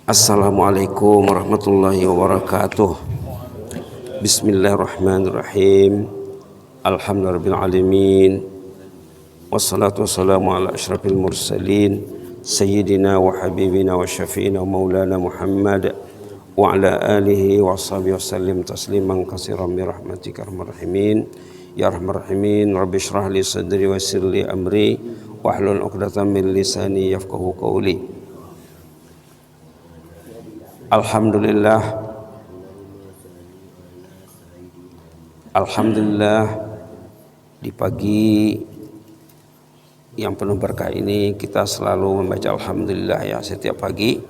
Assalamualaikum warahmatullahi wabarakatuh. Bismillahirrahmanirrahim. Alhamdulillahirrahmanirrahim. Wassalatu wassalamu ala ashrafil mursalin Sayyidina wa habibina wa syafi'ina wa maulana Muhammad wa ala alihi wa sahbihi wa sallim tasliman katsiran bi rahmatika arhamar rahimin. Ya arhamar rahimin, rabbi shrah li sadri wa yassir li amri wahlul 'uqdatam min lisani yafqahu qawli. Alhamdulillah di pagi yang penuh berkah ini kita selalu membaca Alhamdulillah ya setiap pagi,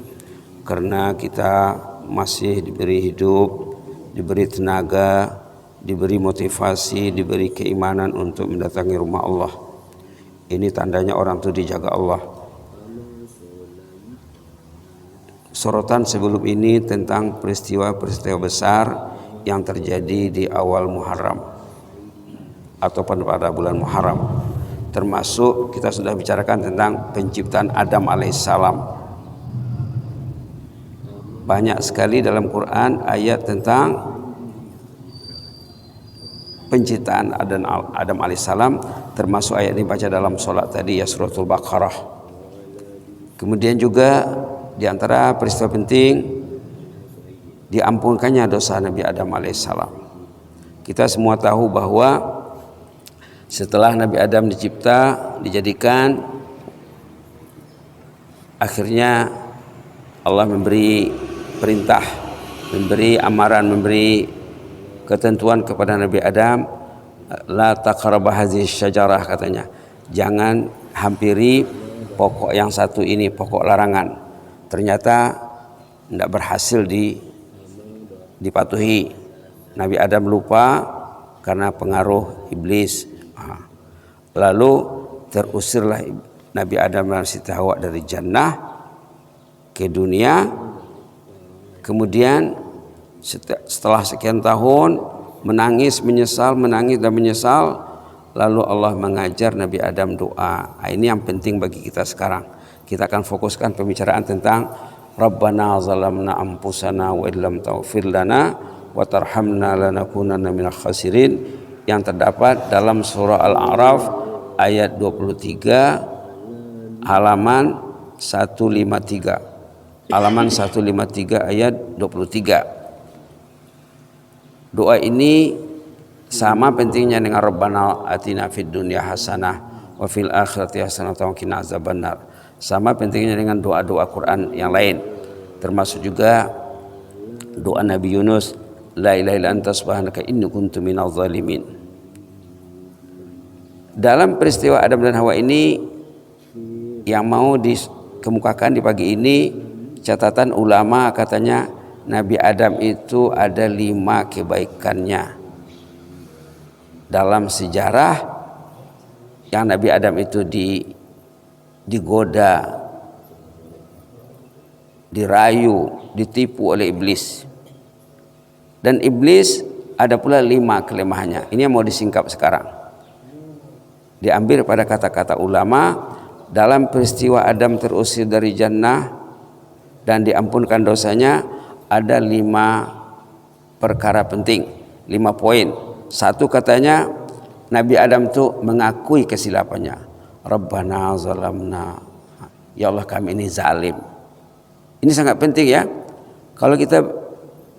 karena kita masih diberi hidup, diberi tenaga, diberi motivasi, diberi keimanan untuk mendatangi rumah Allah. Ini tandanya orang itu dijaga Allah. Sorotan sebelum ini tentang peristiwa-peristiwa besar yang terjadi di awal Muharram atau pada bulan Muharram. Termasuk kita sudah bicarakan tentang penciptaan Adam alaihissalam. Banyak sekali dalam Quran ayat tentang penciptaan Adam alaihissalam, termasuk ayat ini baca dalam sholat tadi ya, suratul Baqarah. Kemudian juga di antara peristiwa penting diampunkannya dosa Nabi Adam alaihissalam. Kita semua tahu bahwa setelah Nabi Adam dijadikan, akhirnya Allah memberi perintah, memberi amaran, memberi ketentuan kepada Nabi Adam, la taqrabah hadhihi syajarah, katanya jangan hampiri pokok yang satu ini, pokok larangan. Ternyata tidak berhasil dipatuhi. Nabi Adam lupa karena pengaruh iblis. Lalu terusirlah Nabi Adam dan Siti Hawa dari jannah ke dunia. Kemudian setelah sekian tahun menangis dan menyesal, lalu Allah mengajar Nabi Adam doa. Ini yang penting bagi kita sekarang. Kita akan fokuskan pembicaraan tentang Rabbana zalamna anfusana wa illam taghfir lana wa tarhamna lanakunanna minal khasirin, yang terdapat dalam surah Al-A'raf ayat 23 halaman 153. Halaman 153 ayat 23. Doa ini sama pentingnya dengan Rabbana atina fid dunya hasanah wa fil akhirati hasanah wa qina azabannar. Sama pentingnya dengan doa-doa Quran yang lain, termasuk juga doa Nabi Yunus, la ilaha illa anta subhanaka inni kuntu minadz zalimin. Dalam peristiwa Adam dan Hawa ini yang mau dikemukakan di pagi ini, catatan ulama katanya Nabi Adam itu ada 5 kebaikannya. Dalam sejarah yang Nabi Adam itu digoda, dirayu, ditipu oleh iblis. Dan iblis ada pula 5 kelemahannya. Ini yang mau disingkap sekarang. Diambil pada kata-kata ulama, dalam peristiwa Adam terusir dari jannah dan diampunkan dosanya, ada 5 perkara penting, 5 poin. Satu, katanya Nabi Adam itu mengakui kesilapannya. Rabbana zalamna, ya Allah kami ini zalim. Ini sangat penting ya. Kalau kita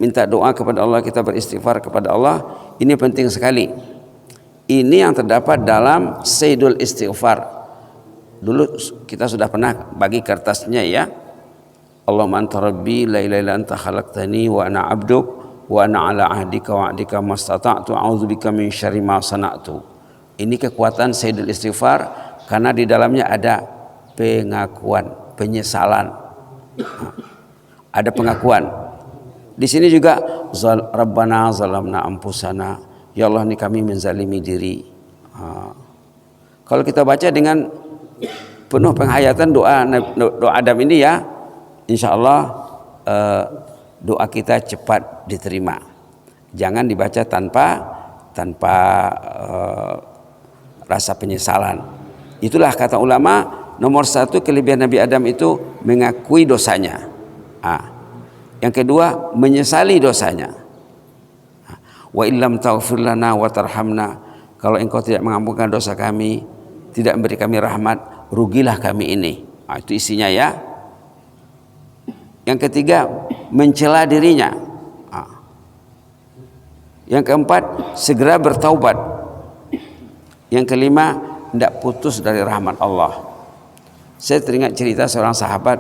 minta doa kepada Allah, kita beristighfar kepada Allah, ini penting sekali. Ini yang terdapat dalam Sayyidul Istighfar. Dulu kita sudah pernah bagi kertasnya ya. Allahumma anta rabbi la ilaha illa anta khalaqtani wa ana 'abduk wa ana 'ala 'ahdika wa 'adika mastata'tu a'udzubika min syarri ma sana'tu. Ini kekuatan Sayyidul Istighfar, karena di dalamnya ada pengakuan, penyesalan. Ada pengakuan. Di sini juga Rabbana zalamna anfusana, ya Allah ini kami menzalimi diri. Kalau kita baca dengan penuh penghayatan doa Adam ini ya, insya Allah doa kita cepat diterima. Jangan dibaca tanpa rasa penyesalan. Itulah kata ulama, nomor 1 kelebihan Nabi Adam itu mengakui dosanya. Yang kedua, menyesali dosanya. Wa illam taghfir lana wa tarhamna, kalau engkau tidak mengampunkan dosa kami, tidak memberi kami rahmat, rugilah kami ini. Itu isinya ya. Yang ketiga, mencela dirinya. Yang keempat, segera bertaubat. Yang kelima, tidak putus dari rahmat Allah. Saya teringat cerita seorang sahabat.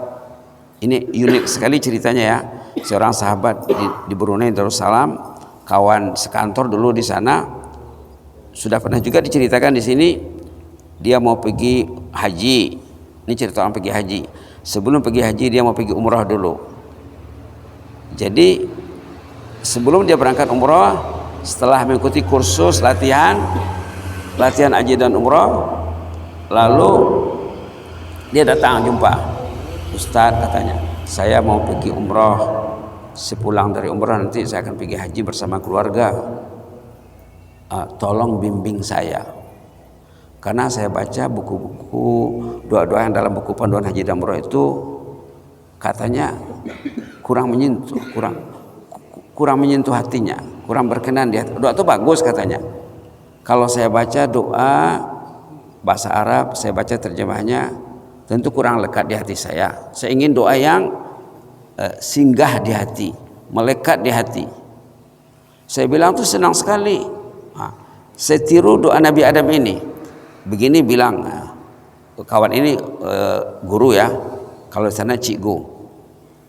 Ini unik sekali ceritanya ya. Seorang sahabat di Brunei Darussalam, kawan sekantor dulu di sana. Sudah pernah juga diceritakan di sini. Dia mau pergi haji. Ini cerita orang pergi haji. Sebelum pergi haji dia mau pergi umrah dulu. Jadi sebelum dia berangkat umrah, setelah mengikuti kursus latihan haji dan umrah, lalu dia datang jumpa Ustaz, katanya, saya mau pergi umrah, sepulang dari umrah nanti saya akan pergi haji bersama keluarga, tolong bimbing saya, karena saya baca buku-buku doa-doa yang dalam buku panduan haji dan umrah itu katanya kurang menyentuh hatinya, kurang berkenan di hati. Doa itu bagus katanya. Kalau saya baca doa bahasa Arab, saya baca terjemahnya, tentu kurang lekat di hati saya. Saya ingin doa yang singgah di hati, melekat di hati. Saya bilang tuh senang sekali. Saya tiru doa Nabi Adam ini. Begini bilang, kawan ini guru ya, kalau di sana cikgu,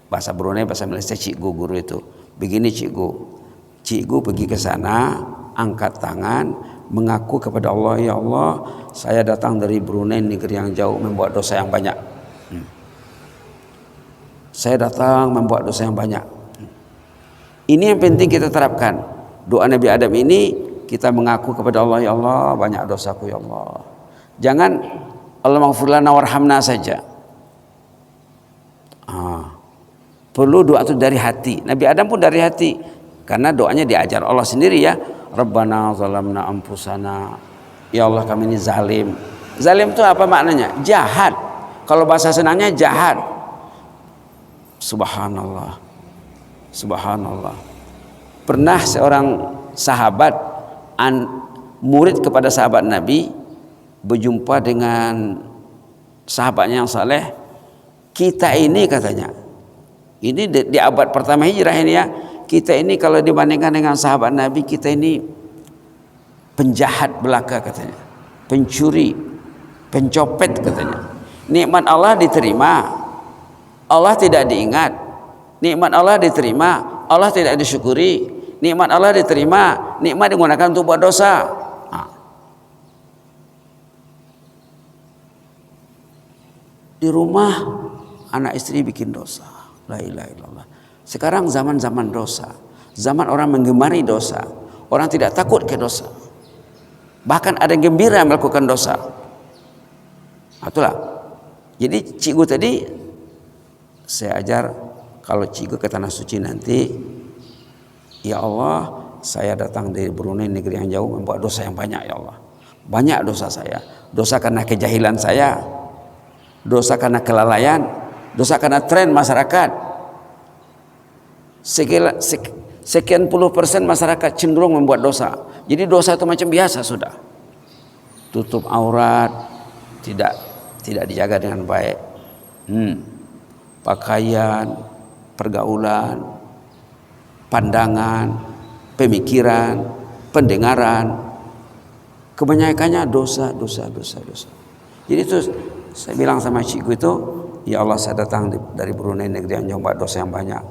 bahasa Brunei, bahasa Malaysia cikgu, guru itu. Begini cikgu pergi ke sana, angkat tangan, mengaku kepada Allah, ya Allah, saya datang dari Brunei, negeri yang jauh, membuat dosa yang banyak. Saya datang membuat dosa yang banyak. Ini yang penting kita terapkan. Doa Nabi Adam ini kita mengaku kepada Allah, ya Allah, banyak dosaku ya Allah. Jangan Allah maghfir lana warhamna saja. Perlu doa itu dari hati. Nabi Adam pun dari hati, karena doanya diajar Allah sendiri ya. Rabbana zalamna anfusana, ya Allah kami ini zalim. Zalim itu apa maknanya? Jahat. Kalau bahasa senangnya jahat. Subhanallah, subhanallah. Pernah seorang sahabat, murid kepada sahabat Nabi, berjumpa dengan sahabatnya yang saleh. Kita ini katanya, ini di abad pertama hijrah ini ya, kita ini kalau dibandingkan dengan sahabat Nabi, kita ini penjahat belaka katanya, pencuri, pencopet katanya. Nikmat Allah diterima, Allah tidak diingat. Nikmat Allah diterima, Allah tidak disyukuri. Nikmat Allah diterima, nikmat digunakan untuk buat dosa. Di rumah anak istri bikin dosa. La ilaha illallah. Sekarang zaman-zaman dosa, zaman orang menggemari dosa, orang tidak takut ke dosa, bahkan ada yang gembira melakukan dosa. Itulah. Jadi cikgu tadi saya ajar, kalau cikgu ke tanah suci nanti, ya Allah, saya datang dari Brunei, negeri yang jauh, membuat dosa yang banyak ya Allah. Banyak dosa saya. Dosa karena kejahilan saya, dosa karena kelalaian, dosa karena tren masyarakat. Sekian puluh persen masyarakat cenderung membuat dosa. Jadi dosa itu macam biasa sudah. Tutup aurat tidak dijaga dengan baik. Pakaian, pergaulan, pandangan, pemikiran, pendengaran, kebanyakannya dosa. Jadi itu saya bilang sama cikgu itu, ya Allah, saya datang dari Brunei, negeri yang jauh, buat dosa yang banyak.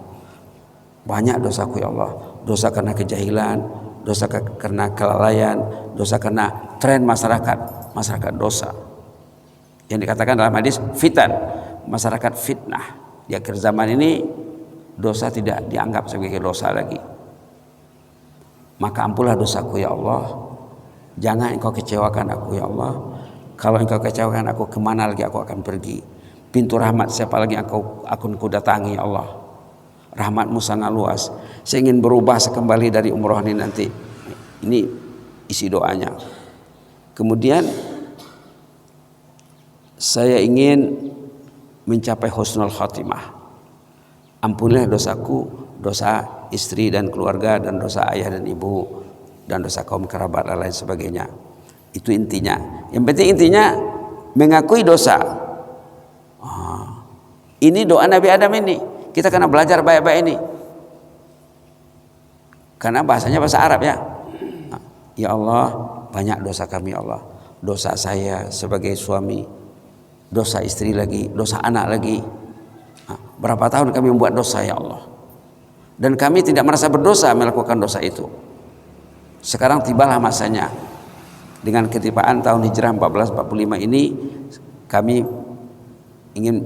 Banyak dosaku ya Allah. Dosa karena kejahilan, dosa karena kelalaian, dosa karena tren masyarakat dosa. Yang dikatakan dalam hadis fitan, masyarakat fitnah. Di akhir zaman ini dosa tidak dianggap sebagai dosa lagi. Maka ampunlah dosaku ya Allah. Jangan engkau kecewakan aku ya Allah. Kalau engkau kecewakan aku, kemana lagi aku akan pergi? Pintu rahmat siapa lagi akan ku datangi ya Allah? Rahmatmu sangat luas. Saya ingin berubah sekembali dari umroh ini nanti. Ini isi doanya. Kemudian saya ingin mencapai husnul khatimah. Ampunilah dosaku, dosa istri dan keluarga, dan dosa ayah dan ibu, dan dosa kaum kerabat dan lain sebagainya. Itu intinya. Yang penting intinya mengakui dosa. Ini doa Nabi Adam ini. Kita kena belajar baik-baik ini. Karena bahasanya bahasa Arab ya. Ya Allah, banyak dosa kami ya Allah. Dosa saya sebagai suami, dosa istri lagi, dosa anak lagi. Berapa tahun kami membuat dosa ya Allah. Dan kami tidak merasa berdosa melakukan dosa itu. Sekarang tibalah masanya. Dengan ketibaan tahun Hijrah 1445 ini, kami ingin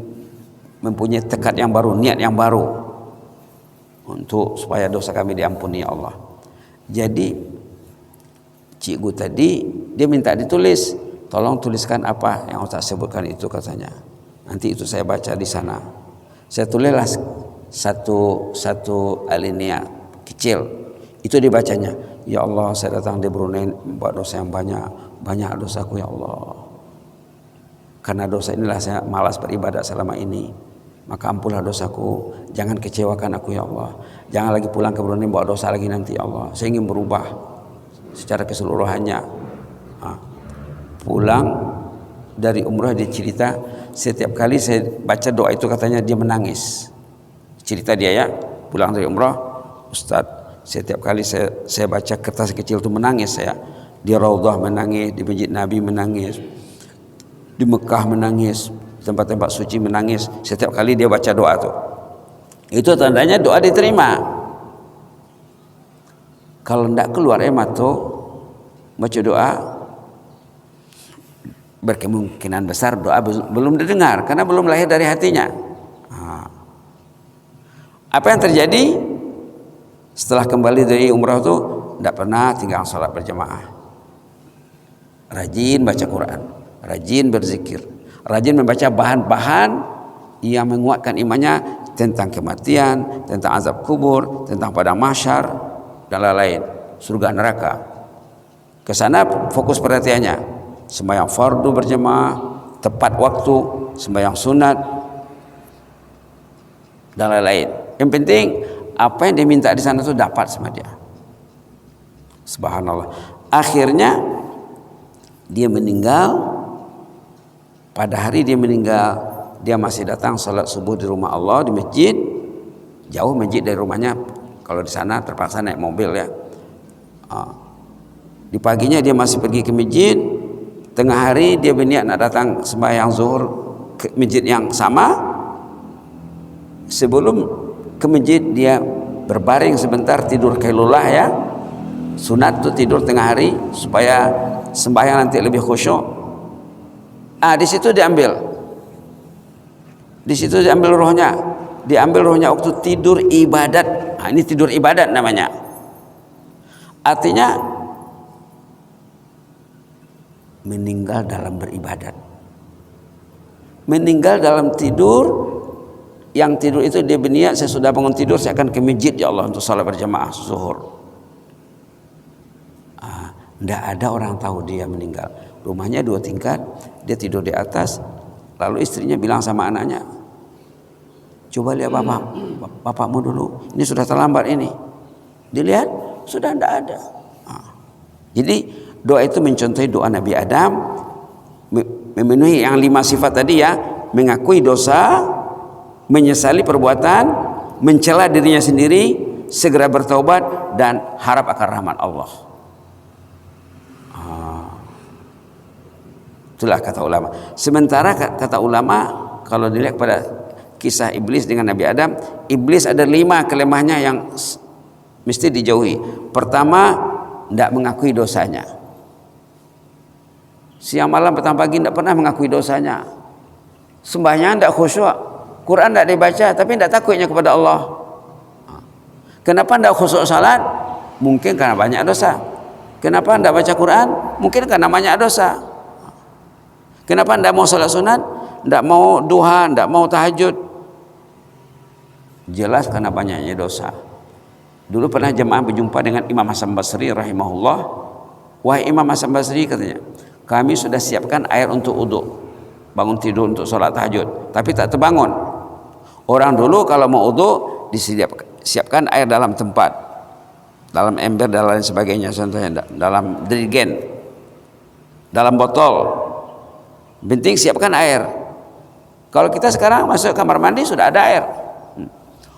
mempunyai tekad yang baru, niat yang baru untuk supaya dosa kami diampuni ya Allah. Jadi cikgu tadi dia minta ditulis, tolong tuliskan apa yang Ustaz sebutkan itu katanya. Nanti itu saya baca di sana. Saya tulislah satu alinea kecil. Itu dibacanya. Ya Allah, saya datang di Brunei membuat dosa yang banyak dosaku ya Allah. Karena dosa inilah saya malas beribadah selama ini. Maka ampunlah dosaku. Jangan kecewakan aku ya Allah. Jangan lagi pulang ke Brunei bawa dosa lagi nanti ya Allah. Saya ingin berubah secara keseluruhannya. Pulang dari umrah dia cerita, setiap kali saya baca doa itu katanya dia menangis. Cerita dia ya, pulang dari umrah, Ustadz, setiap kali saya baca kertas kecil itu menangis saya. Di Raudhah menangis, di Masjid Nabi menangis, di Mekah menangis, tempat-tempat suci menangis. Setiap kali dia baca doa tuh, itu tandanya doa diterima. Kalau tidak keluar emat tuh baca doa, berkemungkinan besar doa belum didengar karena belum lahir dari hatinya. Apa yang terjadi setelah kembali dari umrah itu? Tidak pernah tinggal sholat berjamaah. Rajin baca Quran, rajin berzikir, rajin membaca bahan-bahan yang menguatkan imannya tentang kematian, tentang azab kubur, tentang padang mahsyar dan lain-lain, surga neraka. Ke sana fokus perhatiannya, sembahyang fardu berjamaah, tepat waktu, sembahyang sunat dan lain-lain. Yang penting apa yang diminta di sana itu dapat sama dia. Subhanallah. Akhirnya dia meninggal. Pada hari dia meninggal, dia masih datang salat subuh di rumah Allah di masjid. Jauh masjid dari rumahnya. Kalau di sana terpaksa naik mobil ya. Di paginya dia masih pergi ke masjid. Tengah hari dia berniat nak datang sembahyang zuhur ke masjid yang sama. Sebelum ke masjid dia berbaring sebentar tidur qailulah ya. Sunat itu tidur tengah hari supaya sembahyang nanti lebih khusyuk. Di situ diambil. Di situ diambil rohnya. Diambil rohnya waktu tidur ibadat. Ini tidur ibadat namanya. Artinya meninggal dalam beribadat. Meninggal dalam tidur. Yang tidur itu dia berniat, saya sudah bangun tidur, saya akan ke masjid ya Allah untuk salat berjamaah zuhur. Tidak ada orang tahu dia meninggal. Rumahnya 2 tingkat, dia tidur di atas. Lalu istrinya bilang sama anaknya, coba lihat bapakmu dulu, ini sudah terlambat ini. Dilihat, sudah tidak ada. Jadi doa itu mencontohi doa Nabi Adam, memenuhi yang 5 sifat tadi ya, mengakui dosa, menyesali perbuatan, mencela dirinya sendiri, segera bertaubat dan harap akan rahmat Allah. Itulah kata ulama. Sementara kata ulama, kalau dilihat pada kisah iblis dengan Nabi Adam, iblis ada 5 kelemahannya yang mesti dijauhi. Pertama, tidak mengakui dosanya. Siang malam petang pagi tidak pernah mengakui dosanya. Sembahyang tidak khusyuk, Quran tidak dibaca, tapi tidak takutnya kepada Allah. Kenapa tidak khusyuk salat? Mungkin karena banyak dosa. Kenapa tidak baca Quran? Mungkin karena banyak dosa. Kenapa tidak mau salat sunat? Tidak mau duha, tidak mau tahajud? Jelas karena banyaknya dosa. Dulu pernah jemaah berjumpa dengan Imam Hasan Basri rahimahullah. Wahai Imam Hasan Basri, katanya, kami sudah siapkan air untuk wudu, bangun tidur untuk salat tahajud, tapi tak terbangun. Orang dulu kalau mau wudu disiapkan air dalam tempat, dalam ember dan lain sebagainya, contohnya dalam dirigen, dalam botol. Penting siapkan air. Kalau kita sekarang masuk kamar mandi sudah ada air.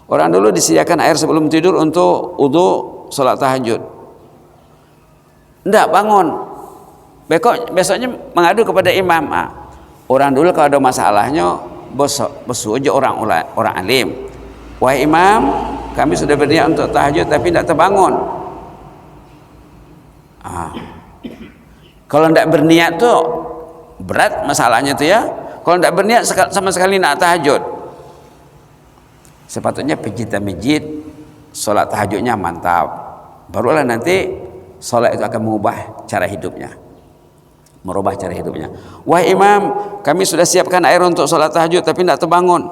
Orang dulu disediakan air sebelum tidur untuk wudu sholat tahajud. Enggak, bangun. Besoknya mengadu kepada imam. Orang dulu kalau ada masalahnya besu aja orang alim. Wahai imam, kami sudah berniat untuk tahajud tapi tidak terbangun. Kalau tidak berniat tuh berat masalahnya tuh ya. Kalau tidak berniat sama sekali nak tahajud, sepatutnya pencinta masjid sholat tahajudnya mantap, barulah nanti sholat itu akan mengubah cara hidupnya, merubah cara hidupnya. Wahai imam, kami sudah siapkan air untuk sholat tahajud tapi tidak terbangun.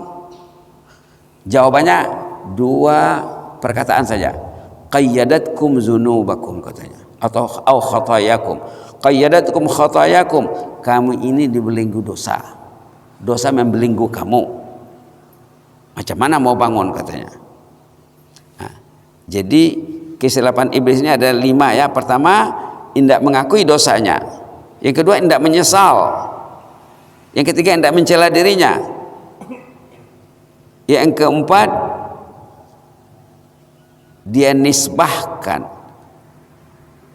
Jawabannya dua perkataan saja. Qayyadatkum zunubakum, katanya, atau khatayakum. Qayyadatkum khatayakum, kamu ini dibelenggu dosa. Dosa membelenggu kamu. Macam mana mau bangun, katanya. Jadi kesilapan iblis ini ada 5 ya. Pertama, tidak mengakui dosanya. Yang kedua, tidak menyesal. Yang ketiga, tidak mencela dirinya. Yang keempat, dia nisbahkan.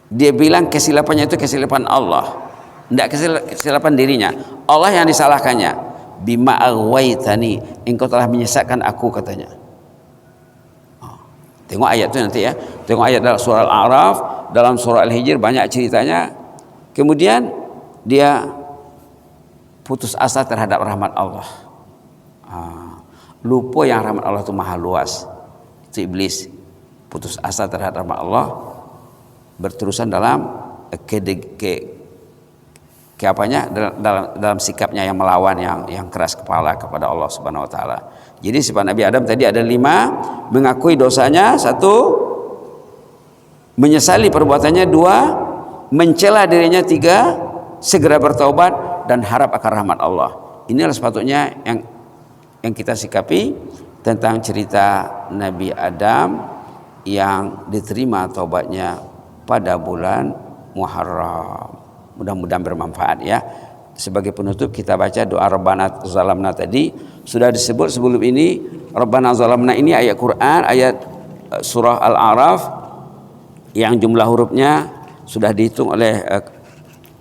Dia bilang kesilapannya itu kesilapan Allah, tidak kesilapan dirinya. Allah yang disalahkannya. Bima aghwaytani, engkau telah menyesatkan aku, katanya. Tengok ayat itu nanti ya. Tengok ayat dalam surah Al-A'raf, dalam surah Al-Hijr banyak ceritanya. Kemudian dia putus asa terhadap rahmat Allah. Lupa yang rahmat Allah itu maha luas. Itu iblis putus asa terhadap rahmat Allah, berterusan dalam dalam sikapnya yang melawan, yang keras kepala kepada Allah Subhanahu wa taala. Jadi sifat Nabi Adam tadi ada 5: mengakui dosanya, 1; menyesali perbuatannya, 2; mencela dirinya, 3; segera bertaubat dan harap akan rahmat Allah. Inilah sepatutnya yang kita sikapi tentang cerita Nabi Adam yang diterima taubatnya pada bulan Muharram. Mudah-mudahan bermanfaat ya. Sebagai penutup kita baca doa Rabbana zalamna tadi. Sudah disebut sebelum ini. Rabbana zalamna ini ayat Quran, ayat surah Al-A'raf yang jumlah hurufnya sudah dihitung oleh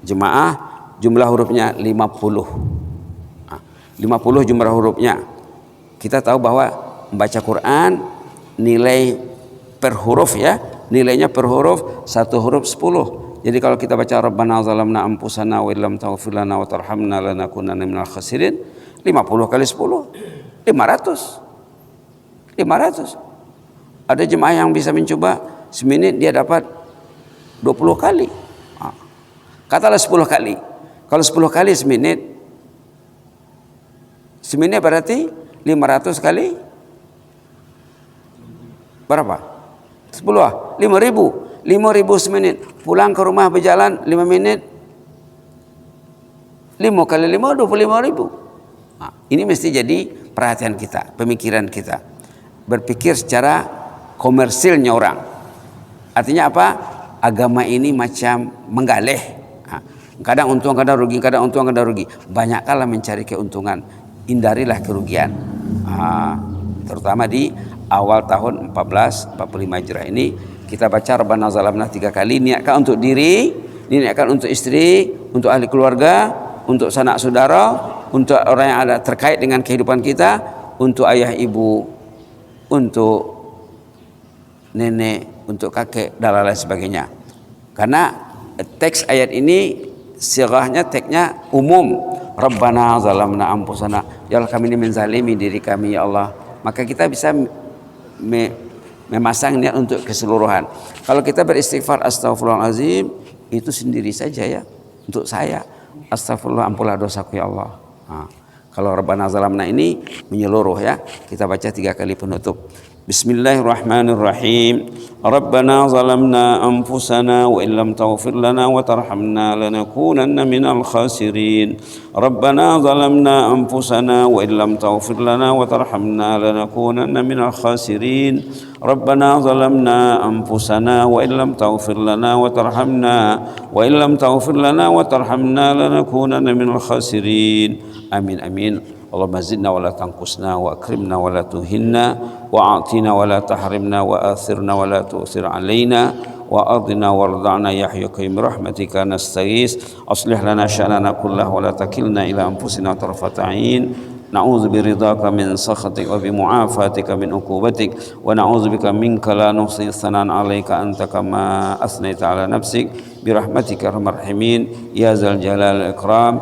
jemaah. Jumlah hurufnya 50. 50 jumlah hurufnya. Kita tahu bahwa membaca Quran nilai per huruf ya. Nilainya per huruf 1 huruf 10. Jadi kalau kita baca Rabbana zalamna anfusana wa illam taghfir lana wa tarhamna lanakunanna minal khasirin, 50 kali 10 500. Ada jemaah yang bisa mencoba semenit dia dapat 20 kali. Katalah 10 kali. Kalau 10 kali semenit berarti 500 kali berapa? 10 5.000 semenit. Pulang ke rumah berjalan 5 menit, 5 kali 5 25.000. Ini mesti jadi perhatian kita, pemikiran kita. Berpikir secara komersilnya orang. Artinya apa? Agama ini macam menggaleh. Kadang untung, kadang rugi, kadang untung, kadang rugi. Banyaklah mencari keuntungan, hindarilah kerugian. Terutama di awal tahun 1445 Hijrah ini. Kita baca Rabbana zalamna 3 kali, niatkan untuk diri, niatkan untuk istri, untuk ahli keluarga, untuk sanak saudara, untuk orang yang ada terkait dengan kehidupan kita, untuk ayah ibu, untuk nenek, untuk kakek dan lain sebagainya. Karena teks ayat ini sirahnya, teksnya umum. Rabbana zalamna anfusana, ya Allah kami ini menzalimi diri kami ya Allah. Maka kita bisa memasang niat untuk keseluruhan. Kalau kita beristighfar astagfirullahalazim, itu sendiri saja ya, untuk saya. Astagfirullah, ampunlah dosaku ya Allah. Kalau Rabbana zalamna ini menyeluruh ya. Kita baca 3 kali penutup. Bismillahirrahmanirrahim. Rabbana zalamna anfusana wa illam taghfir lana wa tarhamna lanakunanna minal khasirin. Rabbana zalamna anfusana wa illam taghfir lana wa tarhamna lanakunanna minal khasirin. Rabbana zalamna anfusana wa illam taghfir lana wa tarhamna lanakunanna minal khasirin. Amin amin. Allahumma zidna wa la tanqusna wa akrimna wa la tuhinna wa a'tina wa la tahrimna wa athirna wa la tu'thir alaina wa adina warda'na ya hayyu qayyum rahmatika nastaghis. Aslih lana sya'nana kullahu wa la takilna ila anfusina tarfata 'ain. Na'udzu biridhaka min sakhatik wa bi mu'afatika min uqubatik wa na'udzu bika minka la nuhsi thanan 'alaika anta kama asnaita 'ala nafsik bi rahmatika arhamar rahimin ya zal jalal wal ikram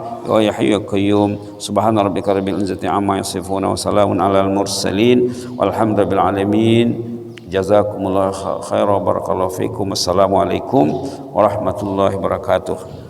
ya hayyu qayyum. Subhana rabbika rabbil izzati amma yasifun wa salamun 'alal mursalin walhamdulillahi bil alamin. Jazakumullahu khairan, barakallahu fikum. Assalamualaikum warahmatullahi wabarakatuh.